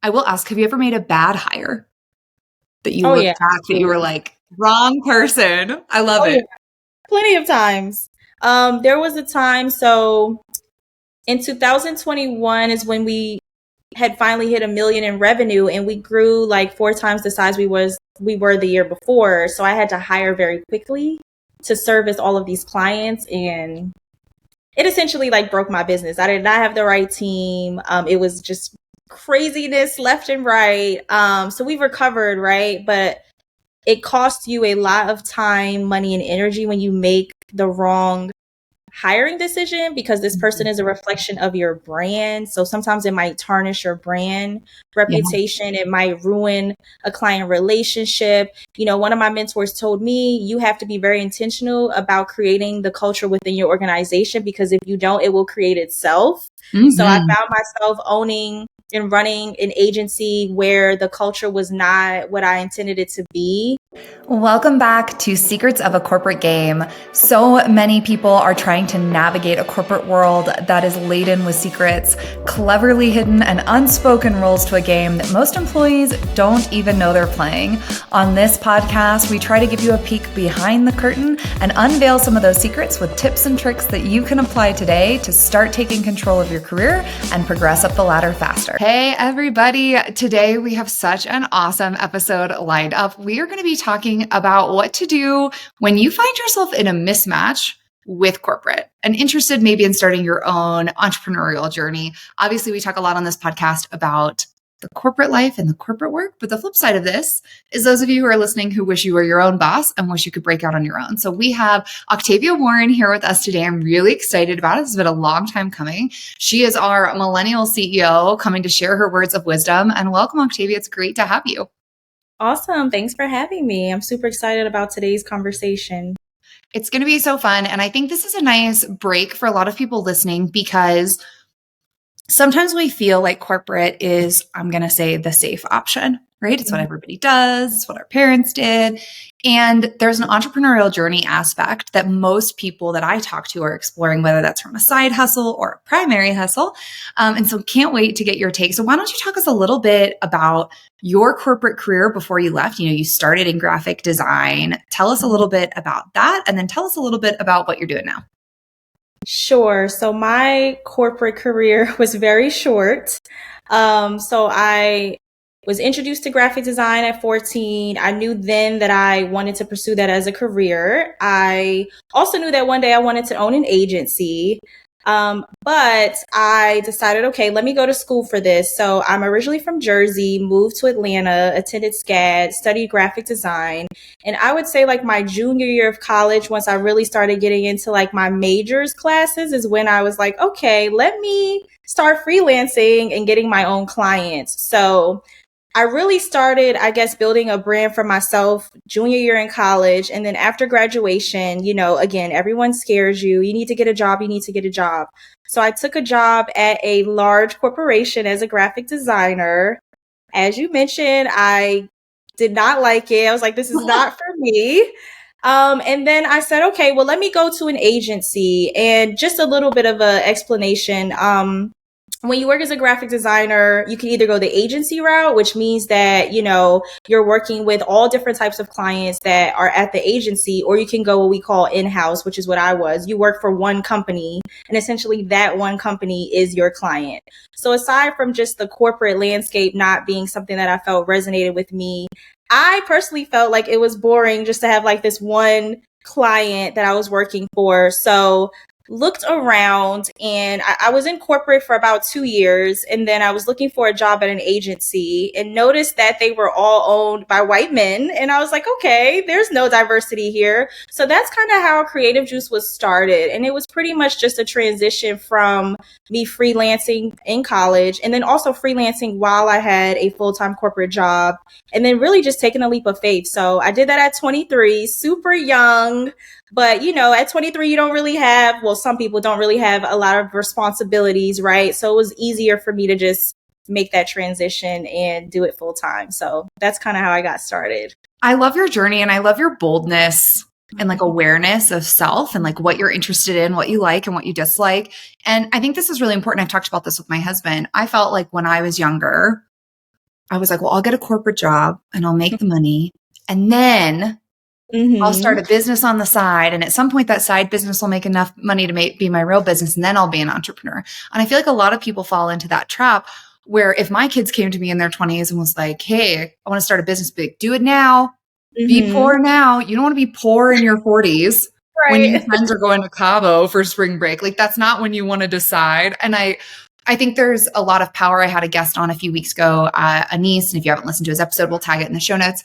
I will ask, have you ever made a bad hire that you Oh look yeah, back that you were absolutely. like, wrong person? I love Oh yeah, it. plenty of times. There was a time, so in 2021 is when we had finally hit 1 million in revenue, and we grew like 4 times the size we were the year before. So I had to hire very quickly to service all of these clients, and it essentially like broke my business. I did not have the right team. It was just craziness left and right. So we've recovered, right? But it costs you a lot of time, money, and energy when you make the wrong hiring decision, because this person is a reflection of your brand. So sometimes it might tarnish your brand Yeah. reputation. It might ruin a client relationship. One of my mentors told me you have to be very intentional about creating the culture within your organization, because if you don't, it will create itself. So I Mm-hmm. found myself owning and running an agency where the culture was not what I intended it to be. Welcome back to Secrets of a Corporate Game. So many people are trying to navigate a corporate world that is laden with secrets, cleverly hidden and unspoken rules to a game that most employees don't even know they're playing. On this podcast, we try to give you a peek behind the curtain and unveil some of those secrets with tips and tricks that you can apply today to start taking control of your career and progress up the ladder faster. Hey, everybody. Today we have such an awesome episode lined up. We are going to be talking about what to do when you find yourself in a mismatch with corporate and interested maybe in starting your own entrepreneurial journey. Obviously, we talk a lot on this podcast about the corporate life and the corporate work, but the flip side of this is those of you who are listening who wish you were your own boss and wish you could break out on your own. So we have Octavia Warren here with us today. I'm really excited about it. It's been a long time coming. She is our Millennial CEO coming to share her words of wisdom. And welcome, Octavia. It's great to have you. Awesome. Thanks for having me. I'm super excited about today's conversation. It's going to be so fun. And I think this is a nice break for a lot of people listening, because sometimes we feel like corporate is, I'm going to say, the safe option, right? It's what everybody does. It's what our parents did. And there's an entrepreneurial journey aspect that most people that I talk to are exploring, whether that's from a side hustle or a primary hustle. And so can't wait to get your take. So why don't you talk us a little bit about your corporate career before you left? You started in graphic design. Tell us a little bit about that, and then tell us a little bit about what you're doing now. Sure. So my corporate career was very short. So I was introduced to graphic design at 14. I knew then that I wanted to pursue that as a career. I also knew that one day I wanted to own an agency. But I decided, okay, let me go to school for this. So I'm originally from Jersey, moved to Atlanta, attended SCAD, studied graphic design. And I would say like my junior year of college, once I really started getting into like my majors classes, is when I was like, okay, let me start freelancing and getting my own clients. So I really started, I guess, building a brand for myself junior year in college. And then after graduation, again, everyone scares you. You need to get a job. You need to get a job. So I took a job at a large corporation as a graphic designer. As you mentioned, I did not like it. I was like, this is not for me. And then I said, okay, well, let me go to an agency. And just a little bit of an explanation. When you work as a graphic designer, you can either go the agency route, which means that, you're working with all different types of clients that are at the agency, or you can go what we call in-house, which is what I was. You work for one company, and essentially that one company is your client. So aside from just the corporate landscape not being something that I felt resonated with me, I personally felt like it was boring just to have like this one client that I was working for. So looked around, and I was in corporate for about 2 years, and then I was looking for a job at an agency and noticed that they were all owned by white men. And I was like, okay, there's no diversity here. So that's kind of how Creative Juice was started. And it was pretty much just a transition from me freelancing in college and then also freelancing while I had a full-time corporate job, and then really just taking a leap of faith. So I did that at 23, super young. But, at 23, you don't really have, well, some people don't really have a lot of responsibilities, right? So it was easier for me to just make that transition and do it full time. So that's kind of how I got started. I love your journey, and I love your boldness and like awareness of self and like what you're interested in, what you like and what you dislike. And I think this is really important. I've talked about this with my husband. I felt like when I was younger, I was like, well, I'll get a corporate job and I'll make the money. And then I'll start a business on the side. And at some point, that side business will make enough money to be my real business. And then I'll be an entrepreneur. And I feel like a lot of people fall into that trap where if my kids came to me in their 20s and was like, hey, I want to start a business, be like, do it now. Be poor now. You don't want to be poor in your 40s when your friends are going to Cabo for spring break. Like, that's not when you want to decide. And I think there's a lot of power. I had a guest on a few weeks ago, Anis, and if you haven't listened to his episode, we'll tag it in the show notes.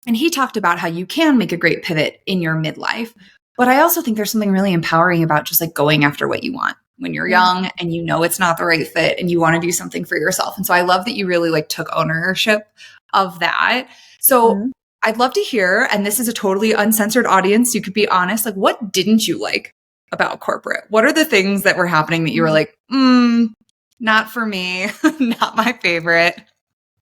And he talked about how you can make a great pivot in your midlife. But I also think there's something really empowering about just like going after what you want when you're young and you know it's not the right fit and you want to do something for yourself. And so I love that you really like took ownership of that. So I'd love to hear, and this is a totally uncensored audience, you could be honest, like what didn't you like about corporate? What are the things that were happening that you were like, not for me, not my favorite?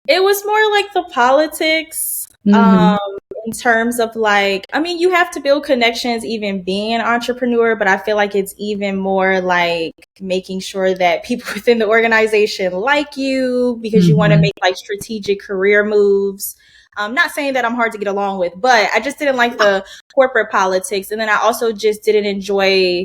It was more like the politics. In terms of like, I mean, you have to build connections even being an entrepreneur, but I feel like it's even more like making sure that people within the organization like you because you want to make like strategic career moves. I'm not saying that I'm hard to get along with, but I just didn't like the corporate politics. And then I also just didn't enjoy,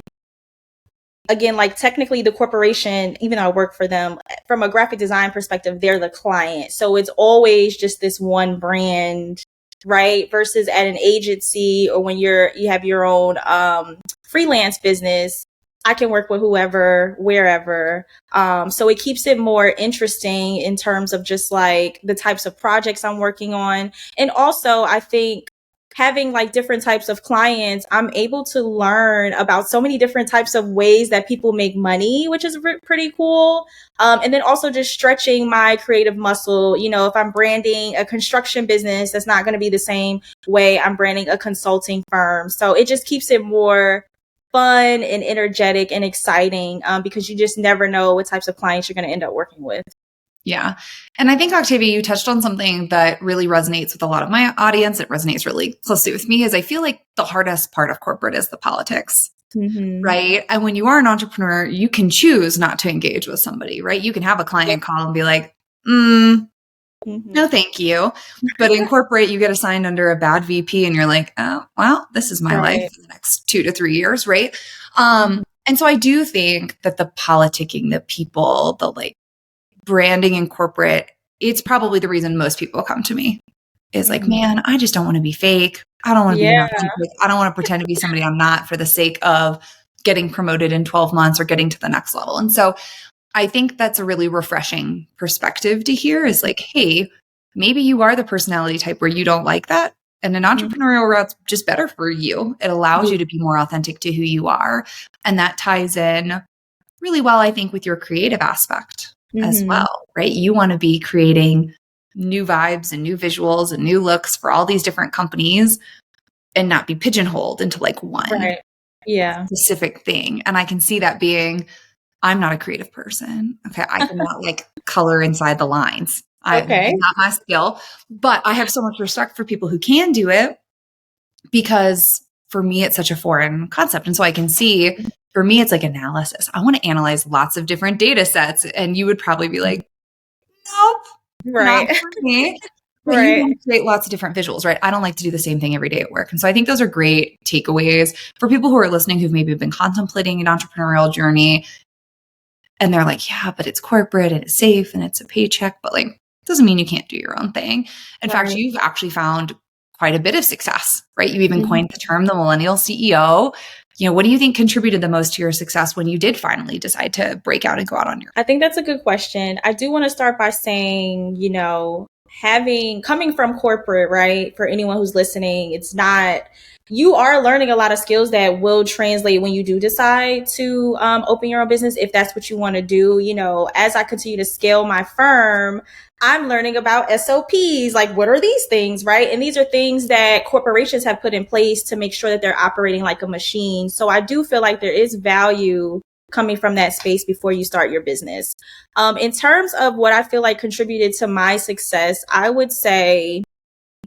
again, like technically the corporation, even though I work for them, from a graphic design perspective, they're the client. So it's always just this one brand, right? Versus at an agency or when you have your own freelance business, I can work with whoever, wherever. So it keeps it more interesting in terms of just like the types of projects I'm working on. And also, I think having like different types of clients, I'm able to learn about so many different types of ways that people make money, which is pretty cool. And then also just stretching my creative muscle. You know, if I'm branding a construction business, that's not going to be the same way I'm branding a consulting firm. So it just keeps it more fun and energetic and exciting because you just never know what types of clients you're going to end up working with. Yeah. And I think, Octavia, you touched on something that really resonates with a lot of my audience. It resonates really closely with me is I feel like the hardest part of corporate is the politics, right? And when you are an entrepreneur, you can choose not to engage with somebody, right? You can have a client call and be like, no, thank you. But in corporate, you get assigned under a bad VP and you're like, oh, well, this is my life for the next 2 to 3 years, right? And so I do think that the politicking, the people, the like, branding in corporate, it's probably the reason most people come to me is like, man, I just don't want to be fake. I don't want to be inauthentic. I don't want to pretend to be somebody I'm not for the sake of getting promoted in 12 months or getting to the next level. And so I think that's a really refreshing perspective to hear is like, hey, maybe you are the personality type where you don't like that. And an entrepreneurial route's just better for you. It allows you to be more authentic to who you are. And that ties in really well, I think, with your creative aspect as well, right? You want to be creating new vibes and new visuals and new looks for all these different companies and not be pigeonholed into like one specific thing. And I can see that being, I'm not a creative person. Okay. I cannot like color inside the lines. Not my skill, but I have so much respect for people who can do it because for me, it's such a foreign concept. And so I can see for me, it's like analysis. I want to analyze lots of different data sets. And you would probably be like, nope, not for me. But you want to create lots of different visuals, right? I don't like to do the same thing every day at work. And so I think those are great takeaways for people who are listening who've maybe been contemplating an entrepreneurial journey. And they're like, yeah, but it's corporate and it's safe and it's a paycheck. But like, it doesn't mean you can't do your own thing. In fact, you've actually found quite a bit of success, right? You even coined the term the Millennial CEO. You know, what do you think contributed the most to your success when you did finally decide to break out and go out on your own? I think that's a good question. I do want to start by saying, you know, coming from corporate, right? For anyone who's listening, it's not, you are learning a lot of skills that will translate when you do decide to open your own business, if that's what you want to do. You know, as I continue to scale my firm, I'm learning about SOPs, like what are these things, right? And these are things that corporations have put in place to make sure that they're operating like a machine. So I do feel like there is value coming from that space before you start your business. In terms of what I feel like contributed to my success, I would say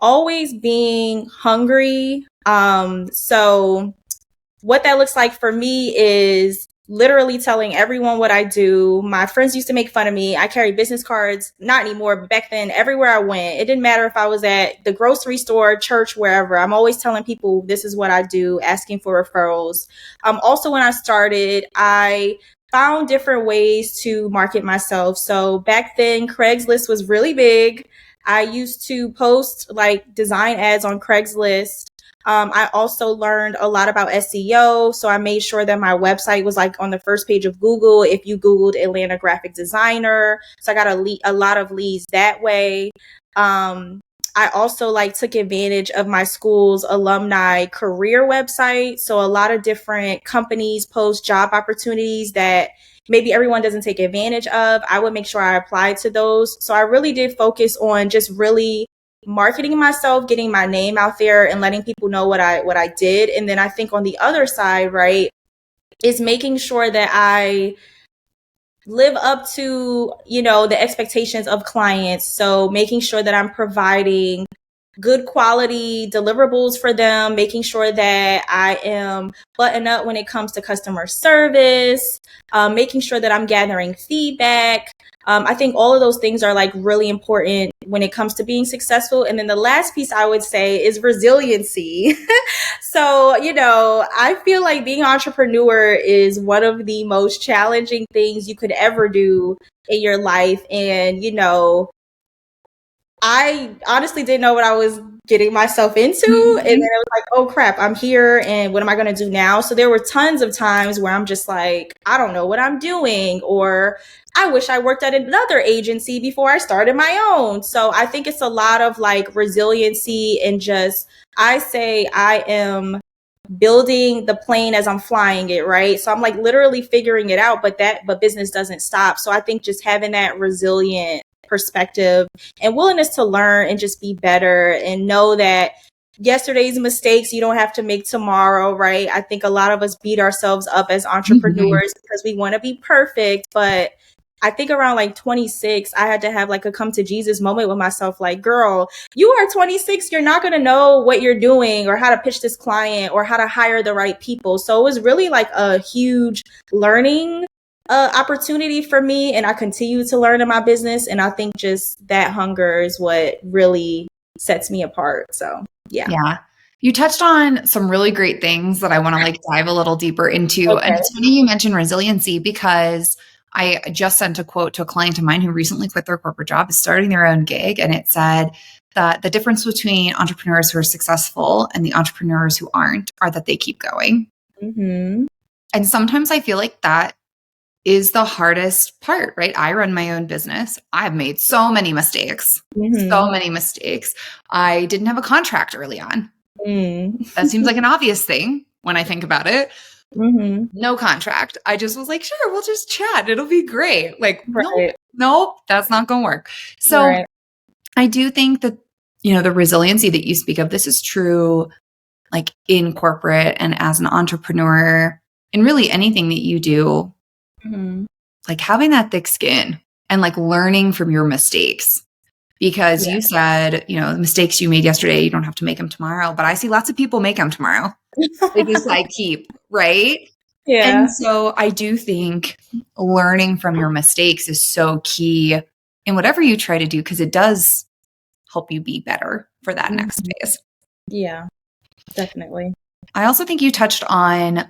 always being hungry. So what that looks like for me is, literally telling everyone what I do. My friends used to make fun of me. I carry business cards, not anymore, but back then, everywhere I went, it didn't matter if I was at the grocery store, church, wherever. I'm always telling people this is what I do, asking for referrals. Also, when I started, I found different ways to market myself. So back then, Craigslist was really big. I used to post like design ads on Craigslist. I also learned a lot about SEO. So I made sure that my website was like on the first page of Google if you Googled Atlanta graphic designer. So I got a lot of leads that way. I also like took advantage of my school's alumni career website. So a lot of different companies post job opportunities that maybe everyone doesn't take advantage of. I would make sure I applied to those. So I really did focus on just really marketing myself, getting my name out there and letting people know what I did. And then I think on the other side, right, is making sure that I live up to, the expectations of clients. So making sure that I'm providing good quality deliverables for them, making sure that I am buttoned up when it comes to customer service, making sure that I'm gathering feedback. I think all of those things are like really important when it comes to being successful. And then the last piece I would say is resiliency. So, I feel like being an entrepreneur is one of the most challenging things you could ever do in your life. And, I honestly didn't know what I was getting myself into. And then it was like, oh crap, I'm here. And what am I going to do now? So there were tons of times where I'm just like, I don't know what I'm doing. Or I wish I worked at another agency before I started my own. So I think it's a lot of like resiliency and just, I say I am building the plane as I'm flying it, right? So I'm like literally figuring it out, but business doesn't stop. So I think just having that resilient perspective and willingness to learn and just be better and know that yesterday's mistakes you don't have to make tomorrow, right? I think a lot of us beat ourselves up as entrepreneurs because we want to be perfect, but I think around like 26, I had to have like a come to Jesus moment with myself. Like, girl, you are 26. You're not going to know what you're doing or how to pitch this client or how to hire the right people. So it was really like a huge learning opportunity for me. And I continue to learn in my business. And I think just that hunger is what really sets me apart. So, yeah. Yeah. You touched on some really great things that I want to like dive a little deeper into. Okay. And it's funny you mentioned resiliency because I just sent a quote to a client of mine who recently quit their corporate job, is starting their own gig. And it said that the difference between entrepreneurs who are successful and the entrepreneurs who aren't are that they keep going. Mm-hmm. And sometimes I feel like that is the hardest part, right? I run my own business. I've made so many mistakes, so many mistakes. I didn't have a contract early on. That seems like an obvious thing when I think about it. No contract. I just was like, sure, we'll just chat. It'll be great. Like, Right. nope, that's not going to work. So Right. I do think that, the resiliency that you speak of, this is true like in corporate and as an entrepreneur and really anything that you do, like having that thick skin and like learning from your mistakes. Because you said, the mistakes you made yesterday, you don't have to make them tomorrow. But I see lots of people make them tomorrow. They just like keep, right? Yeah. And so I do think learning from your mistakes is so key in whatever you try to do, because it does help you be better for that next phase. Yeah, definitely. I also think you touched on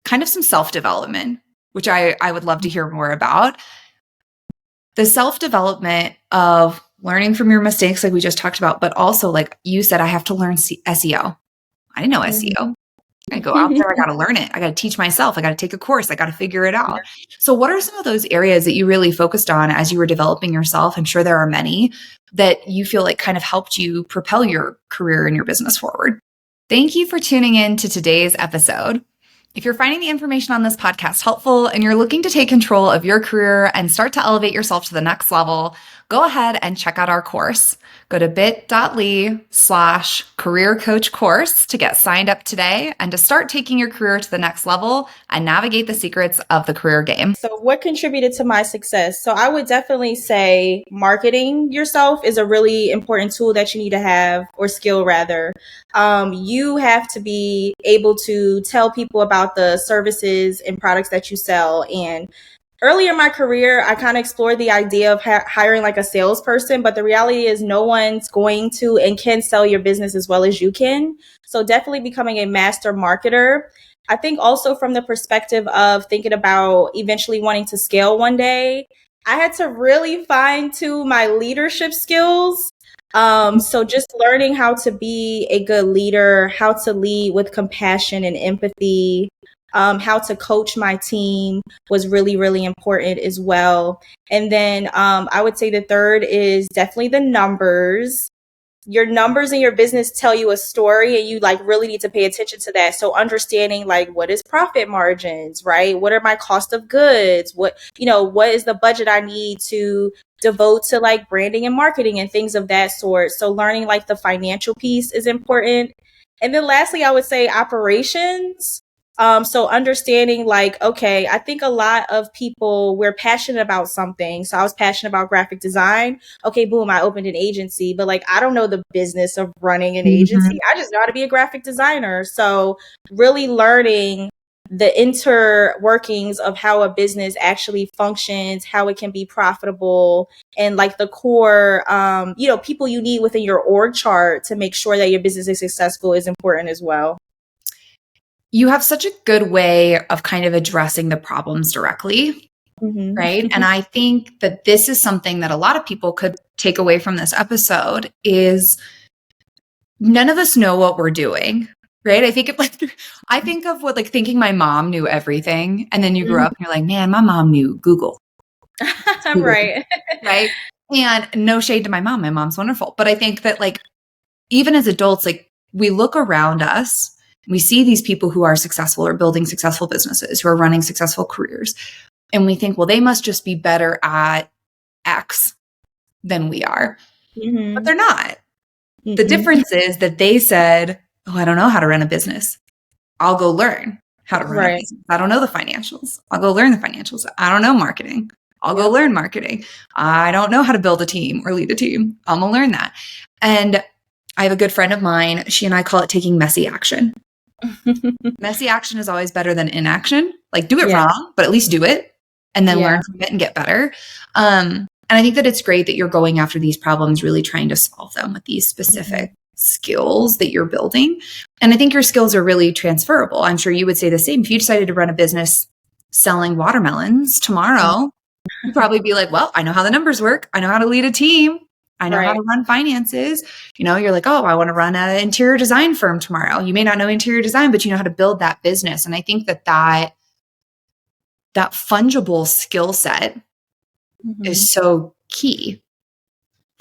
kind of some self-development, which I would love to hear more about. The self-development of learning from your mistakes, like we just talked about, but also like you said, I have to learn SEO. I didn't know SEO. I go out there, I got to learn it. I got to teach myself. I got to take a course. I got to figure it out. So what are some of those areas that you really focused on as you were developing yourself? I'm sure there are many that you feel like kind of helped you propel your career and your business forward. Thank you for tuning in to today's episode. If you're finding the information on this podcast helpful and you're looking to take control of your career and start to elevate yourself to the next level, go ahead and check out our course. Go to bit.ly/career coach course to get signed up today and to start taking your career to the next level and navigate the secrets of the career game. So what contributed to my success? So I would definitely say marketing yourself is a really important tool that you need to have, or skill rather. You have to be able to tell people about about the services and products that you sell. And earlier in my career, I kind of explored the idea of hiring like a salesperson, but the reality is no one's going to and can sell your business as well as you can. So definitely becoming a master marketer. I think also from the perspective of thinking about eventually wanting to scale one day, I had to really fine tune my leadership skills. So just learning how to be a good leader, how to lead with compassion and empathy, how to coach my team was really, really important as well. And then I would say the third is definitely the numbers. Your numbers in your business tell you a story, and you like really need to pay attention to that. So understanding like what is profit margins, right? What are my cost of goods? What is the budget I need to devote to like branding and marketing and things of that sort. So learning like the financial piece is important. And then lastly, I would say operations. So understanding like, okay, I think a lot of people, we're passionate about something. So I was passionate about graphic design. Okay, boom, I opened an agency, but like, I don't know the business of running an agency. I just know how to be a graphic designer. So really learning the interworkings of how a business actually functions, how it can be profitable, and like the core, people you need within your org chart to make sure that your business is successful is important as well. You have such a good way of kind of addressing the problems directly, right? And I think that this is something that a lot of people could take away from this episode is none of us know what we're doing, right? I think of what like thinking my mom knew everything, and then you grew up and you're like, man, my mom knew Google. Right. Right. And no shade to my mom. My mom's wonderful. But I think that like, even as adults, like we look around us, we see these people who are successful or building successful businesses, who are running successful careers. And we think, well, they must just be better at X than we are. But they're not. The difference is that they said, oh, I don't know how to run a business. I'll go learn how to run a business. I don't know the financials. I'll go learn the financials. I don't know marketing. I'll go learn marketing. I don't know how to build a team or lead a team. I'm going to learn that. And I have a good friend of mine. She and I call it taking messy action. Messy action is always better than inaction. Like do it wrong, but at least do it and then learn from it and get better. And I think that it's great that you're going after these problems, really trying to solve them with these specific skills that you're building. And I think your skills are really transferable. I'm sure you would say the same. If you decided to run a business selling watermelons tomorrow, you'd probably be like, well, I know how the numbers work. I know how to lead a team. I know how to run finances. You're like, oh, I want to run an interior design firm tomorrow. You may not know interior design, but you know how to build that business. And I think that fungible skill set is so key,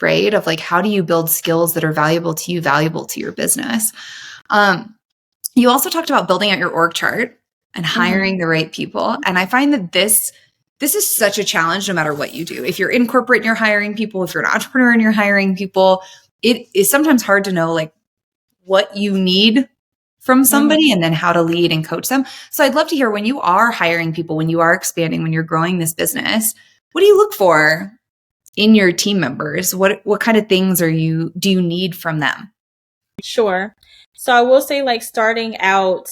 right? Of like, how do you build skills that are valuable to you, valuable to your business? You also talked about building out your org chart and hiring the right people. And I find that this is such a challenge no matter what you do. If you're in corporate and you're hiring people, if you're an entrepreneur and you're hiring people, it is sometimes hard to know like what you need from somebody and then how to lead and coach them. So I'd love to hear when you are hiring people, when you are expanding, when you're growing this business, what do you look for in your team members? What kind of things do you need from them? Sure. So I will say like starting out,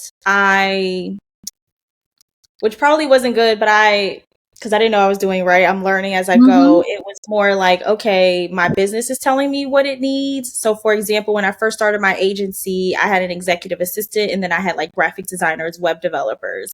which probably wasn't good, but because I didn't know I was doing right. I'm learning as I go. It was more like, okay, my business is telling me what it needs. So for example, when I first started my agency, I had an executive assistant and then I had like graphic designers, web developers.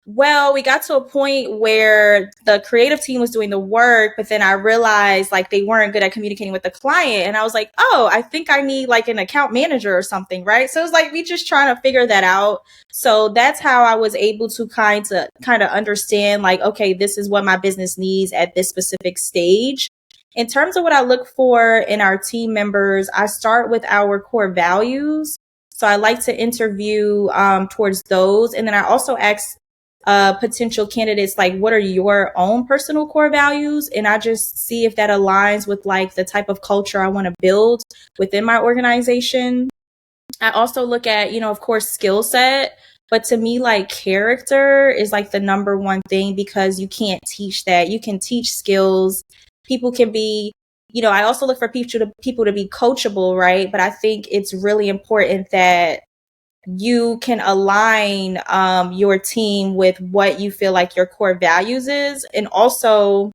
Well, we got to a point where the creative team was doing the work, but then I realized like they weren't good at communicating with the client. And I was like, oh, I think I need like an account manager or something, right? So it was like me just trying to figure that out. So that's how I was able to kind of understand like, okay, this is what my business needs at this specific stage. In terms of what I look for in our team members, I start with our core values. So I like to interview towards those. And then I also ask potential candidates, like, what are your own personal core values? And I just see if that aligns with like the type of culture I want to build within my organization. I also look at, of course, skill set. But to me, like character is like the number one thing because you can't teach that. You can teach skills. People can be, I also look for people to be coachable, right? But I think it's really important that you can align your team with what you feel like your core values is. And also,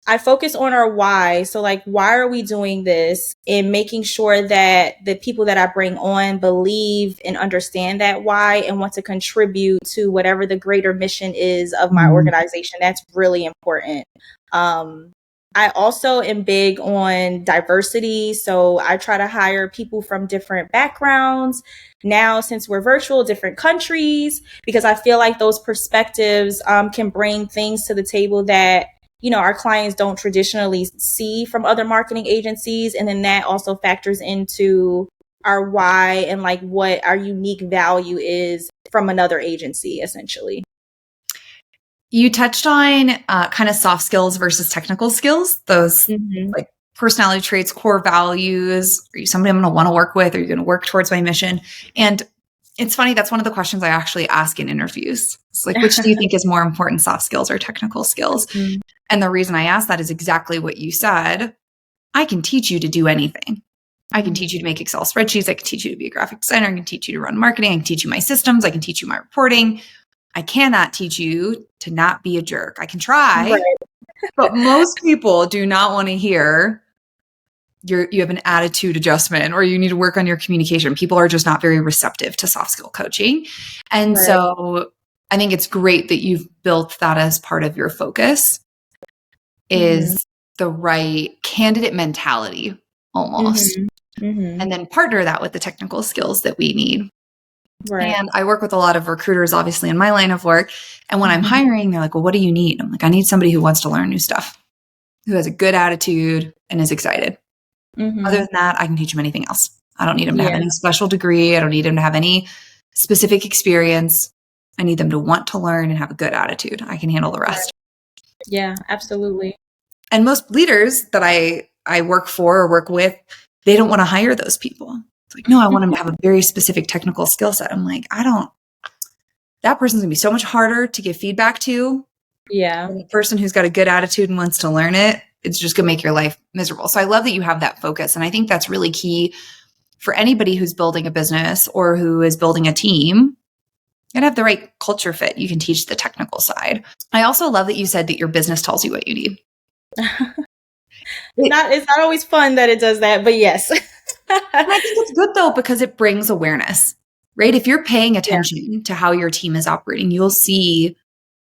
I focus on our why. So like, why are we doing this? And making sure that the people that I bring on believe and understand that why and want to contribute to whatever the greater mission is of my organization. That's really important. I also am big on diversity. So I try to hire people from different backgrounds. Now, since we're virtual, different countries, because I feel like those perspectives can bring things to the table that our clients don't traditionally see from other marketing agencies. And then that also factors into our why and like what our unique value is from another agency, essentially. You touched on kind of soft skills versus technical skills, those like personality traits, core values. Are you somebody I'm going to want to work with? Are you going to work towards my mission? And it's funny, that's one of the questions I actually ask in interviews. It's like, which do you think is more important, soft skills or technical skills? And the reason I ask that is exactly what you said. I can teach you to do anything. I can teach you to make Excel spreadsheets. I can teach you to be a graphic designer. I can teach you to run marketing. I can teach you my systems. I can teach you my reporting. I cannot teach you to not be a jerk. I can try, but most people do not want to hear you have an attitude adjustment or you need to work on your communication. People are just not very receptive to soft skill coaching. And so I think it's great that you've built that as part of your focus is the right candidate mentality almost. And then partner that with the technical skills that we need. And I work with a lot of recruiters, obviously, in my line of work. And when I'm hiring, they're like, well, what do you need? I'm like, I need somebody who wants to learn new stuff, who has a good attitude and is excited. Other than that, I can teach them anything else. I don't need them to have any special degree. I don't need them to have any specific experience. I need them to want to learn and have a good attitude. I can handle the rest. Yeah, absolutely. And most leaders that I work for or work with, they don't want to hire those people. It's like, no, I want them to have a very specific technical skill set. I'm like, that person's gonna be so much harder to give feedback to. Yeah. And the person who's got a good attitude and wants to learn it, it's just gonna make your life miserable. So I love that you have that focus. And I think that's really key for anybody who's building a business or who is building a team. You gotta have the right culture fit. You can teach the technical side. I also love that you said that your business tells you what you need. It's not always fun that it does that, but yes. I think it's good though, because it brings awareness, right? If you're paying attention to how your team is operating, you'll see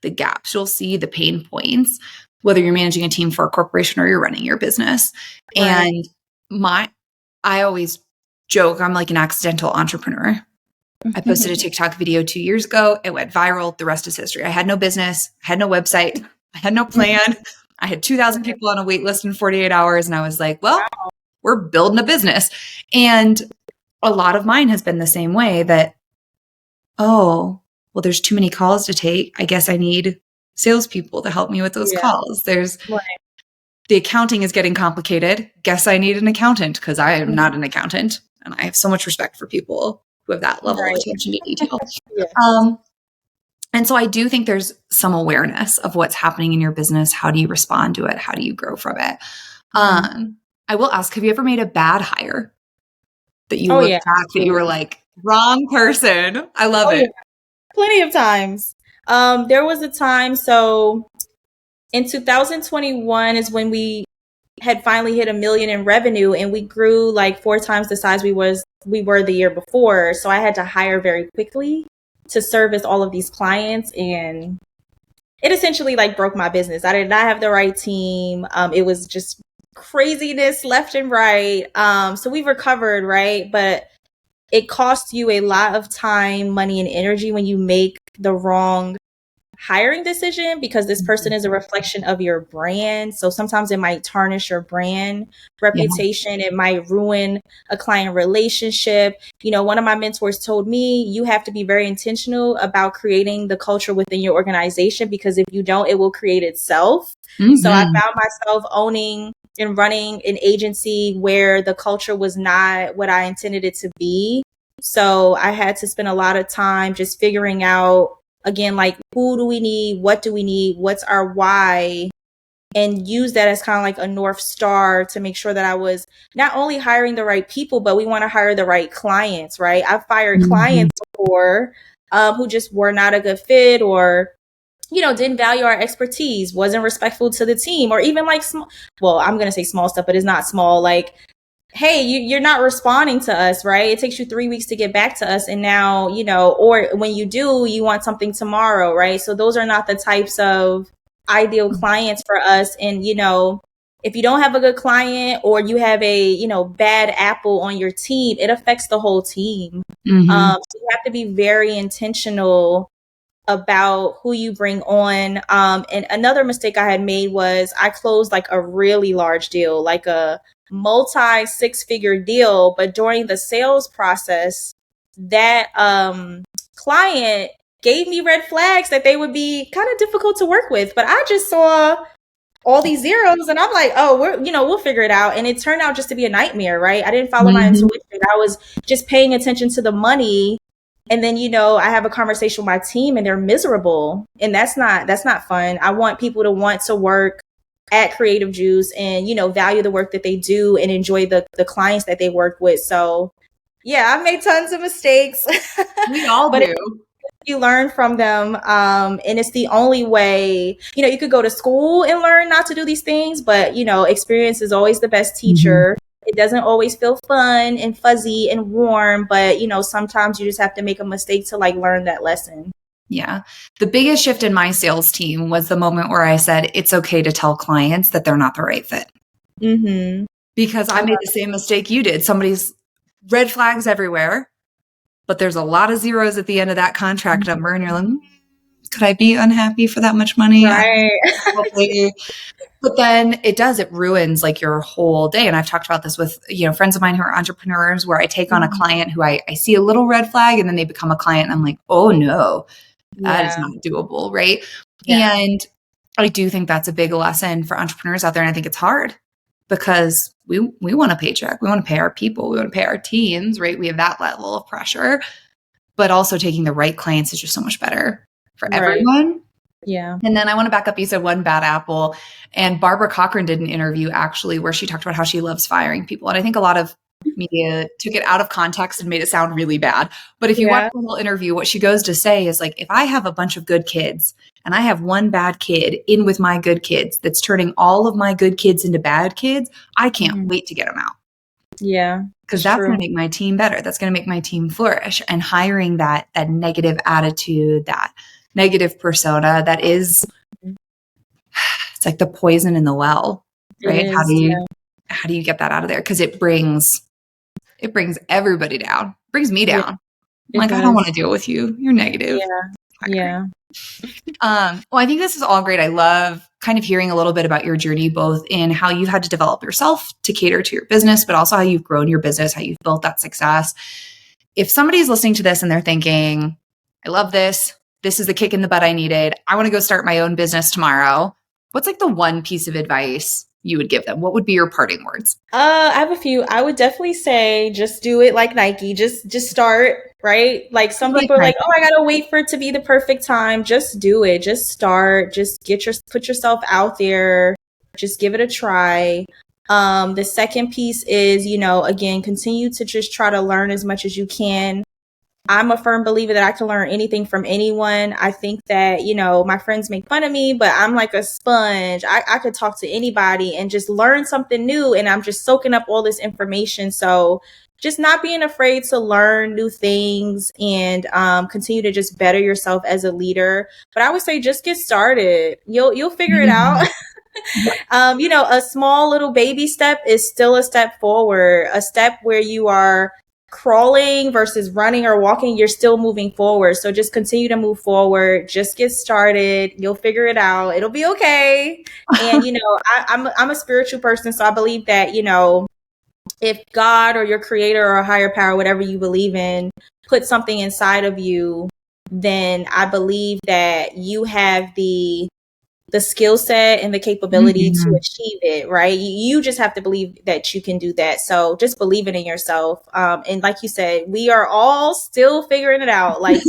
the gaps, you'll see the pain points, whether you're managing a team for a corporation or you're running your business. And I always joke, I'm like an accidental entrepreneur. I posted a TikTok video 2 years ago. It went viral. The rest is history. I had no business. I had no website. I had no plan. I had 2,000 people on a wait list in 48 hours. And I was like, well, we're building a business. And a lot of mine has been the same way that, oh, well, there's too many calls to take. I guess I need salespeople to help me with those calls. The accounting is getting complicated. Guess I need an accountant because I am not an accountant. And I have so much respect for people who have that level of attention to detail. And so I do think there's some awareness of what's happening in your business. How do you respond to it? How do you grow from it? I will ask, have you ever made a bad hire that you look back that you were like, wrong person? I love it. Plenty of times. There was a time, so in 2021 is when we had finally hit 1 million in revenue, and we grew like 4 times the size we were the year before. So I had to hire very quickly to service all of these clients, and it essentially like broke my business. I did not have the right team. It was just craziness left and right. So we recovered, right? But it costs you a lot of time, money, and energy when you make the wrong hiring decision, because this person is a reflection of your brand. So sometimes it might tarnish your brand reputation. It might ruin a client relationship. One of my mentors told me, you have to be very intentional about creating the culture within your organization, because if you don't, it will create itself. So I found myself owning and running an agency where the culture was not what I intended it to be. So I had to spend a lot of time just figuring out, again, like, who do we need? What do we need? What's our why? and use that as kind of like a North Star to make sure that I was not only hiring the right people, but we want to hire the right clients, right? I've fired clients before who just were not a good fit, or didn't value our expertise, wasn't respectful to the team, or even like small, well, I'm going to say small stuff, but it's not small. Like, hey, you're not responding to us, right? It takes you 3 weeks to get back to us. And now, or when you do, you want something tomorrow, right? So those are not the types of ideal clients for us. And, if you don't have a good client, or you have a, bad apple on your team, it affects the whole team. So you have to be very intentional about who you bring on. And another mistake I had made was I closed like a really large deal, like a multi 6-figure deal. But during the sales process, that client gave me red flags that they would be kind of difficult to work with. But I just saw all these zeros and I'm like, oh, we'll figure it out. And it turned out just to be a nightmare, right? I didn't follow my intuition. I was just paying attention to the money. And then, I have a conversation with my team and they're miserable. And that's not fun. I want people to want to work at Creative Juice and, value the work that they do and enjoy the clients that they work with. So yeah, I've made tons of mistakes. We all but do. You learn from them. And it's the only way, you could go to school and learn not to do these things, but, experience is always the best teacher. It doesn't always feel fun and fuzzy and warm, but, sometimes you just have to make a mistake to like learn that lesson. Yeah. The biggest shift in my sales team was the moment where I said, it's okay to tell clients that they're not the right fit. Because I made the same mistake you did. Somebody's red flags everywhere, but there's a lot of zeros at the end of that contract number. And you're like, could I be unhappy for that much money? Right. But then it ruins like your whole day. And I've talked about this with, friends of mine who are entrepreneurs, where I take on a client who I see a little red flag and then they become a client and I'm like, oh no, that is not doable. Right. Yeah. And I do think that's a big lesson for entrepreneurs out there. And I think it's hard because we want a paycheck. We want to pay our people. We want to pay our teams, right? We have that level of pressure, but also taking the right clients is just so much better for everyone. Yeah. And then I want to back up. You said one bad apple, and Barbara Cochran did an interview actually where she talked about how she loves firing people. And I think a lot of media took it out of context and made it sound really bad. But if you watch the whole interview, what she goes to say is like, if I have a bunch of good kids and I have one bad kid in with my good kids that's turning all of my good kids into bad kids, I can't wait to get them out. Yeah. Because that's going to make my team better. That's going to make my team flourish. And hiring that negative attitude, that negative persona, that is, it's like the poison in the well, right? How do you get that out of there? Because it brings everybody down. It brings me down. I'm like, I don't want to deal with you. You're negative. Yeah. Well, I think this is all great. I love kind of hearing a little bit about your journey, both in how you've had to develop yourself to cater to your business, but also how you've grown your business, how you've built that success. If somebody's listening to this and they're thinking, I love this. This is the kick in the butt I needed. I want to go start my own business tomorrow. What's like the one piece of advice you would give them? What would be your parting words? I have a few. I would definitely say just do it like Nike. Just start, right? Like some people are like, oh, I gotta wait for it to be the perfect time. Just do it. Just start. Just put yourself out there. Just give it a try. The second piece is, again, continue to just try to learn as much as you can. I'm a firm believer that I can learn anything from anyone. I think that, my friends make fun of me, but I'm like a sponge. I could talk to anybody and just learn something new. And I'm just soaking up all this information. So just not being afraid to learn new things and continue to just better yourself as a leader. But I would say just get started. You'll figure it out. A small little baby step is still a step forward, a step where you are crawling versus running or walking, you're still moving forward. So just continue to move forward. Just get started. You'll figure it out. It'll be okay. And, I'm a spiritual person. So I believe that, if God or your creator or a higher power, whatever you believe in, put something inside of you, then I believe that you have the skill set and the capability to achieve it, right? You just have to believe that you can do that. So just believing in yourself. And like you said, we are all still figuring it out. Like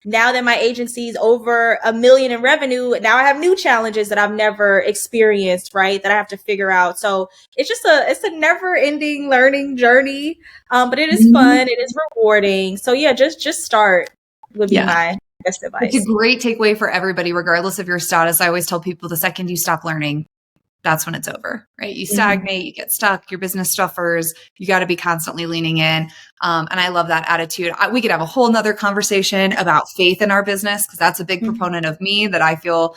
now that my agency's over $1 million in revenue, now I have new challenges that I've never experienced, right? That I have to figure out. So it's a never ending learning journey. But it is fun. It is rewarding. So yeah, just start would be my best advice. It's a great takeaway for everybody, regardless of your status. I always tell people the second you stop learning, that's when it's over, right? You stagnate, you get stuck, your business suffers. You got to be constantly leaning in. And I love that attitude. We could have a whole nother conversation about faith in our business, because that's a big proponent of me, that I feel,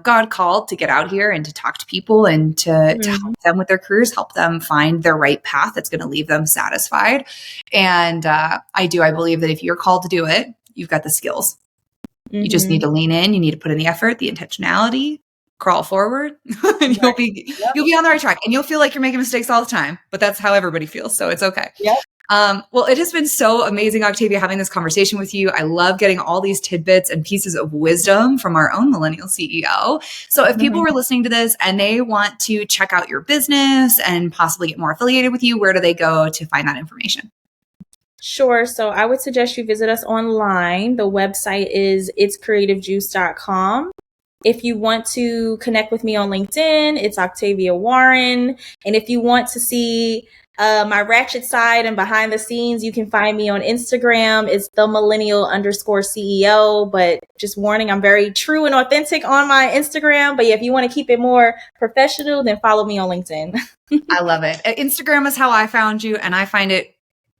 God called to get out here and to talk to people and to help them with their careers, help them find their right path that's going to leave them satisfied. And I believe that if you're called to do it, you've got the skills. You just need to lean in. You need to put in the effort, the intentionality, crawl forward, and you'll be on the right track. And you'll feel like you're making mistakes all the time, but that's how everybody feels. So it's okay. Yep. Well, it has been so amazing, Octavia, having this conversation with you. I love getting all these tidbits and pieces of wisdom from our own Millennial CEO. So if people were listening to this and they want to check out your business and possibly get more affiliated with you, where do they go to find that information? Sure. So I would suggest you visit us online. The website is itscreativejuice.com. If you want to connect with me on LinkedIn, it's Octavia Warren. And if you want to see my ratchet side and behind the scenes, you can find me on Instagram. It's the Millennial_CEO. But just warning, I'm very true and authentic on my Instagram. But yeah, if you want to keep it more professional, then follow me on LinkedIn. I love it. Instagram is how I found you, and I find it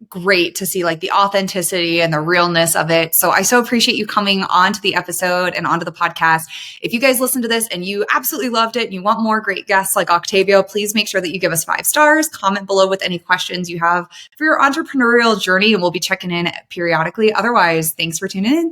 great to see like the authenticity and the realness of it. So I so appreciate you coming onto the episode and onto the podcast. If you guys listen to this and you absolutely loved it and you want more great guests like Octavia, please make sure that you give us 5 stars, comment below with any questions you have for your entrepreneurial journey, and we'll be checking in periodically. Otherwise, thanks for tuning in.